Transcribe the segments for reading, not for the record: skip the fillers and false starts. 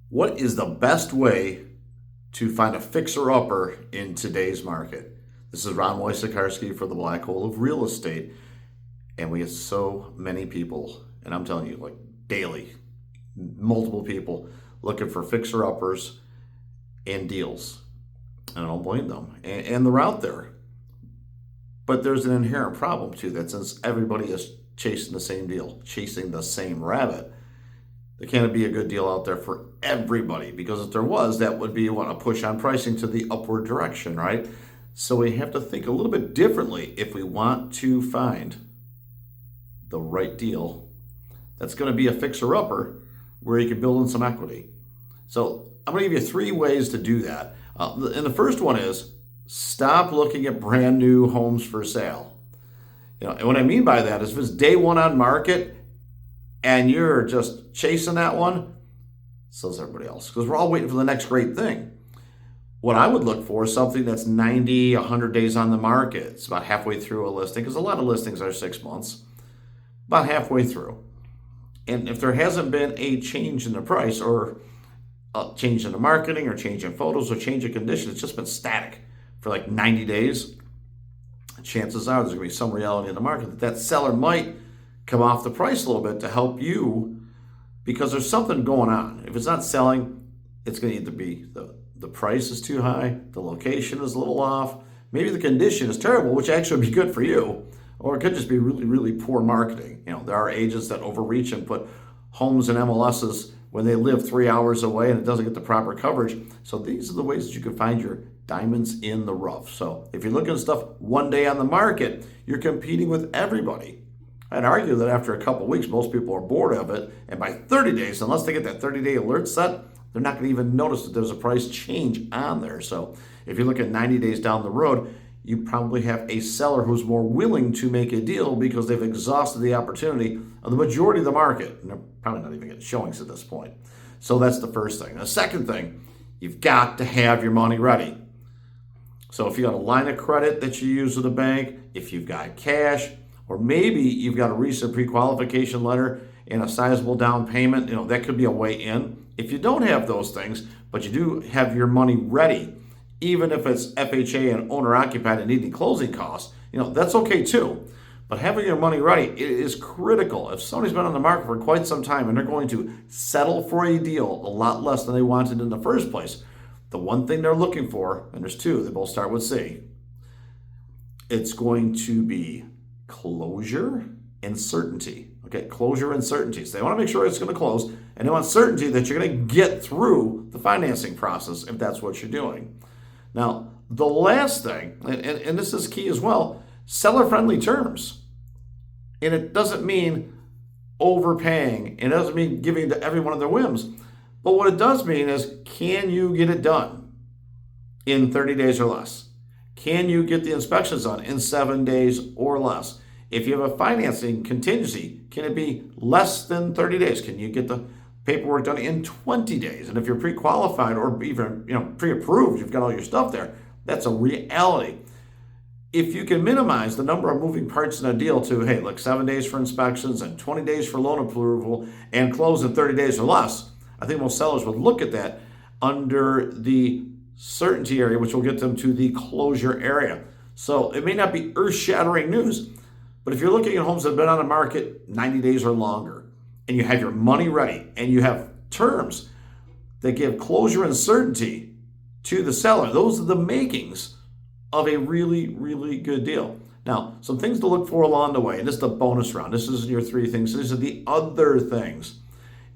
What is the best way to find a fixer-upper in today's market? This is Ron Wojciechowski for the Black Hole of Real Estate, and we get so many people, and I'm telling you, like daily, multiple people looking for fixer-uppers and deals. And I don't blame them, and they're out there. But there's an inherent problem too that since everybody is chasing the same deal, chasing the same rabbit, there can't be a good deal out there for everybody, because if there was, that would be a push on pricing to the upward direction, right? So we have to think a little bit differently if we want to find the right deal that's going to be a fixer-upper where you can build in some equity. So I'm going to give you three ways to do that. And the first one is stop looking at brand new homes for sale. And what I mean by that is if it's day one on market and you're just chasing that one, so is everybody else, because we're all waiting for the next great thing. What I would look for is something that's 90, 100 days on the market. It's about halfway through a listing, because a lot of listings are 6 months, about halfway through. And if there hasn't been a change in the price or a change in the marketing or change in photos or change in condition, it's just been static for like 90 days, chances are there's going to be some reality in the market that seller might come off the price a little bit to help you, because there's something going on. If it's not selling, it's going to either be the price is too high, the location is a little off, maybe the condition is terrible, which actually would be good for you, or it could just be really, really poor marketing. There are agents that overreach and put homes in MLSs when they live 3 hours away and it doesn't get the proper coverage. So these are the ways that you can find your diamonds in the rough. So if you're looking at stuff one day on the market, you're competing with everybody. I'd argue that after a couple of weeks, most people are bored of it. And by 30 days, unless they get that 30-day alert set, they're not going to even notice that there's a price change on there. So if you look at 90 days down the road, you probably have a seller who's more willing to make a deal because they've exhausted the opportunity of the majority of the market. And they're probably not even getting showings at this point. So that's the first thing. The second thing, you've got to have your money ready. So if you got a line of credit that you use with a bank, if you've got cash, or maybe you've got a recent pre-qualification letter and a sizable down payment, that could be a way in. If you don't have those things, but you do have your money ready, even if it's FHA and owner-occupied and needing closing costs, that's okay too. But having your money ready is critical. If somebody's been on the market for quite some time and they're going to settle for a deal a lot less than they wanted in the first place, the one thing they're looking for, and there's two, they both start with C, it's going to be closure and certainty. Okay, closure and certainty. So they want to make sure it's going to close, and they want certainty that you're going to get through the financing process if that's what you're doing. Now, the last thing, and this is key as well, seller-friendly terms. And it doesn't mean overpaying. It doesn't mean giving to every one of their whims. But what it does mean is, can you get it done in 30 days or less? Can you get the inspections done in 7 days or less? If you have a financing contingency, can it be less than 30 days? Can you get the paperwork done in 20 days? And if you're pre-qualified or even pre-approved, you've got all your stuff there, that's a reality. If you can minimize the number of moving parts in a deal to, hey, look, 7 days for inspections and 20 days for loan approval and close in 30 days or less, I think most sellers would look at that under the certainty area, which will get them to the closure area. So it may not be earth-shattering news, but if you're looking at homes that have been on the market 90 days or longer, and you have your money ready, and you have terms that give closure and certainty to the seller, those are the makings of a really, really good deal. Now, some things to look for along the way, and this is the bonus round. This isn't your three things. These are the other things.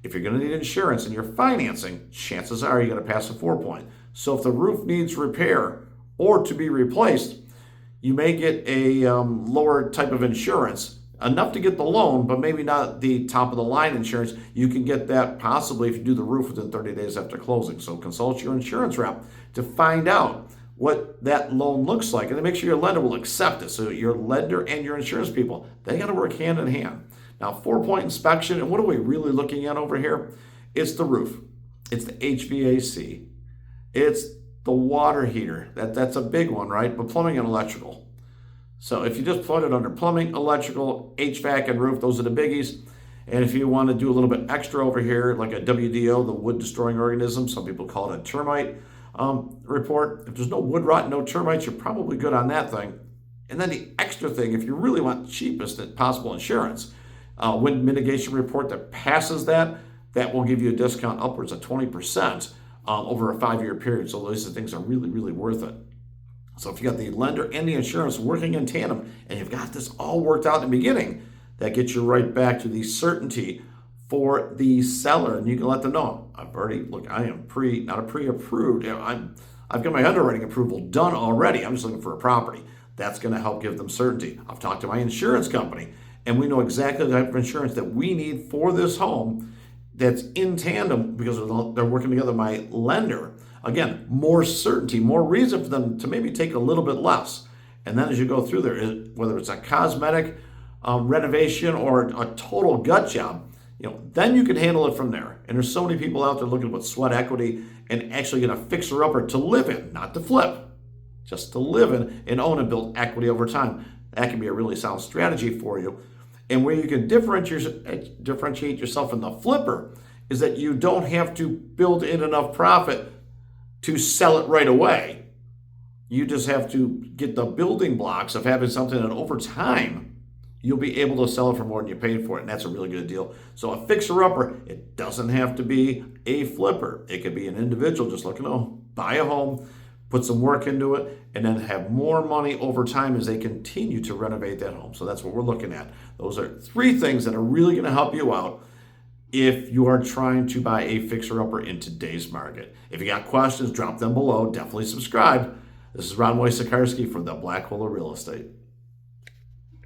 If you're going to need insurance and you're financing, chances are you're going to pass a 4-point. So if the roof needs repair or to be replaced, you may get a lower type of insurance, enough to get the loan, but maybe not the top of the line insurance. You can get that possibly if you do the roof within 30 days after closing. So consult your insurance rep to find out what that loan looks like, and to make sure your lender will accept it. So your lender and your insurance people, they got to work hand in hand. Now, 4-point inspection, and what are we really looking at over here? It's the roof. It's the HVAC. It's the water heater. That's a big one, right? But plumbing and electrical. So if you just put it under plumbing, electrical, HVAC, and roof, those are the biggies. And if you want to do a little bit extra over here, like a WDO, the wood destroying organism, some people call it a termite report. If there's no wood rot, no termites, you're probably good on that thing. And then the extra thing, if you really want cheapest possible insurance, wind mitigation report that passes that will give you a discount upwards of 20% over a 5-year period. So those things are really, really worth it. So if you got the lender and the insurance working in tandem, and you've got this all worked out in the beginning, that gets you right back to the certainty for the seller, and you can let them know, I am not pre-approved. I've got my underwriting approval done already. I'm just looking for a property. That's going to help give them certainty. I've talked to my insurance company, and we know exactly the type of insurance that we need for this home that's in tandem because they're working together. My lender, again, more certainty, more reason for them to maybe take a little bit less. And then as you go through there, whether it's a cosmetic renovation or a total gut job, then you can handle it from there. And there's so many people out there looking with sweat equity and actually get a fixer-upper to live in, not to flip, just to live in and own and build equity over time. That can be a really sound strategy for you. And where you can differentiate yourself from the flipper is that you don't have to build in enough profit to sell it right away. You just have to get the building blocks of having something that over time you'll be able to sell it for more than you paid for it, and that's a really good deal. So a fixer-upper, it doesn't have to be a flipper. It could be an individual just looking to buy a home, put some work into it, and then have more money over time as they continue to renovate that home. So that's what we're looking at. Those are 3 things that are really going to help you out if you are trying to buy a fixer-upper in today's market. If you got questions, drop them below. Definitely subscribe. This is Ron Wojciechowski from the Black Hole of Real Estate.